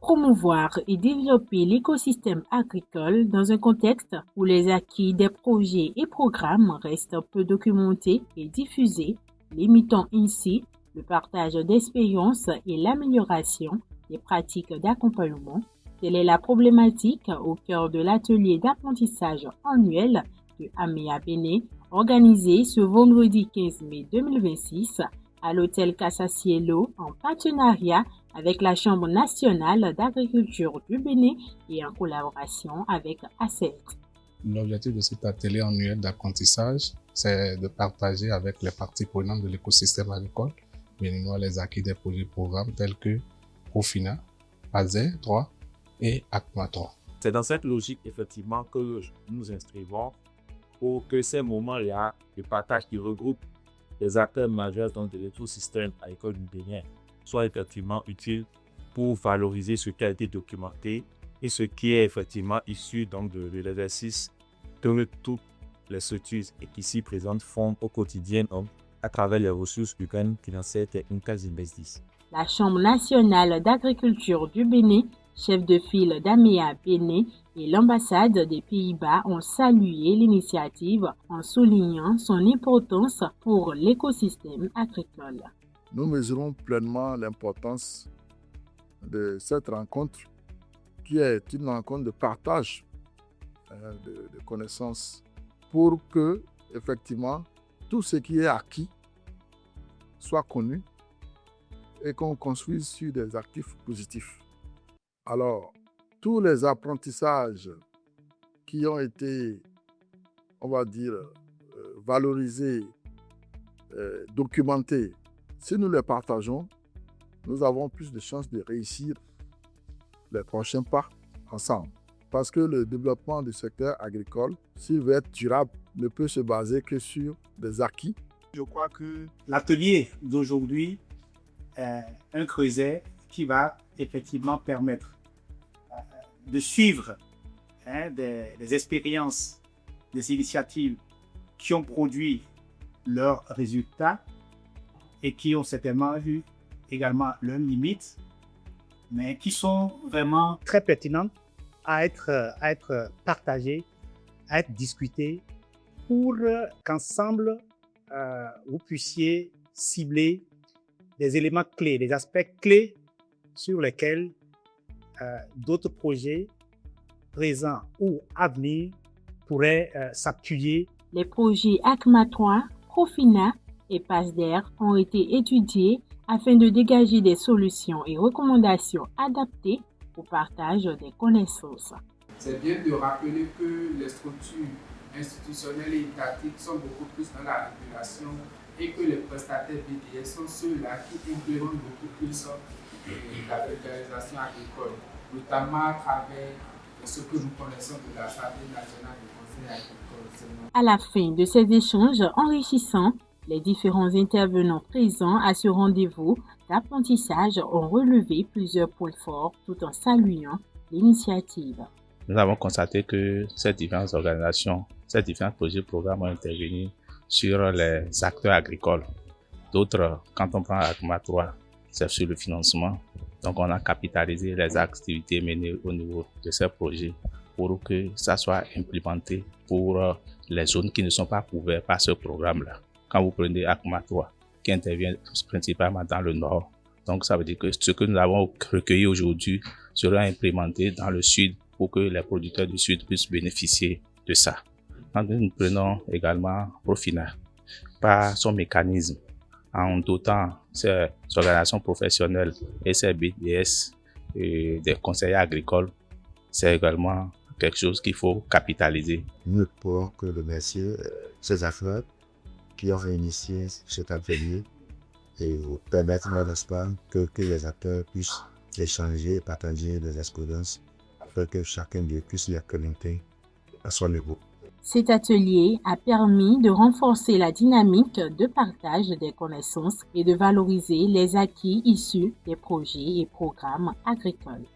promouvoir et développer l'écosystème agricole dans un contexte où les acquis des projets et programmes restent peu documentés et diffusés, limitant ainsi le partage d'expériences et l'amélioration des pratiques d'accompagnement. Telle est la problématique au cœur de l'atelier d'apprentissage annuel de Améa Béné, organisé ce vendredi 15 mai 2026 à l'hôtel Casacielo en partenariat avec la Chambre nationale d'agriculture du Bénin et en collaboration avec ACET. L'objectif de cet atelier annuel d'apprentissage, c'est de partager avec les parties prenantes de l'écosystème agricole béninois les acquis des projets et programmes tels que Profina, AZER 3 et ACMA 3. C'est dans cette logique, effectivement, que nous nous inscrivons pour que ces moments-là de partage qui regroupent les acteurs majeurs de l'écosystème agricole du Bénin soient effectivement utiles pour valoriser ce qui a été documenté et ce qui est effectivement issu donc de l'exercice que toutes les structures ici présentes font au quotidien à travers les ressources humaines, financières, techniques et investissements. La Chambre nationale d'agriculture du Bénin, chef de file d'Améa Béné et l'ambassade des Pays-Bas ont salué l'initiative en soulignant son importance pour l'écosystème agricole. Nous mesurons pleinement l'importance de cette rencontre qui est une rencontre de partage de connaissances pour que, effectivement, tout ce qui est acquis soit connu et qu'on construise sur des actifs positifs. Alors, tous les apprentissages qui ont été, on va dire, valorisés, documentés, si nous les partageons, nous avons plus de chances de réussir les prochains pas ensemble. Parce que le développement du secteur agricole, s'il veut être durable, ne peut se baser que sur des acquis. Je crois que l'atelier d'aujourd'hui est un creuset qui va effectivement permettre de suivre des expériences, des initiatives qui ont produit leurs résultats et qui ont certainement eu également leurs limites, mais qui sont vraiment très pertinentes à être partagées, à être discutées pour qu'ensemble, vous puissiez cibler des éléments clés, des aspects clés sur lesquels d'autres projets présents ou à venir pourraient s'appuyer. Les projets ACMA 3, Profina et PASDER ont été étudiés afin de dégager des solutions et recommandations adaptées au partage des connaissances. C'est bien de rappeler que les structures institutionnelles et étatiques sont beaucoup plus dans la régulation et que les prestataires BDS sont ceux-là qui implémentent beaucoup plus la vulgarisation agricole, notamment à travers ce que nous connaissons de l'Assemblée nationale du Conseil agricole. À la fin de ces échanges enrichissants, les différents intervenants présents à ce rendez-vous d'apprentissage ont relevé plusieurs points forts tout en saluant l'initiative. Nous avons constaté que ces différentes organisations, ces différents projets et programmes ont intervenu sur les acteurs agricoles. D'autres, quand on prend ACMA 3, c'est sur le financement. Donc on a capitalisé les activités menées au niveau de ces projets pour que ça soit implémenté pour les zones qui ne sont pas couvertes par ce programme-là. Quand vous prenez ACMA 3, qui intervient principalement dans le nord, donc ça veut dire que ce que nous avons recueilli aujourd'hui sera implémenté dans le sud pour que les producteurs du sud puissent bénéficier de ça. Quand nous prenons également Profina, par son mécanisme, en dotant ces organisations professionnelles et ces BDS et des conseillers agricoles, c'est également quelque chose qu'il faut capitaliser. Nous ne pouvons que remercier ces acteurs qui ont initié cet atelier et permettre, n'est-ce pas, que les acteurs puissent échanger et partager des expériences afin que chacun d'eux puisse les connecter à son niveau. Cet atelier a permis de renforcer la dynamique de partage des connaissances et de valoriser les acquis issus des projets et programmes agricoles.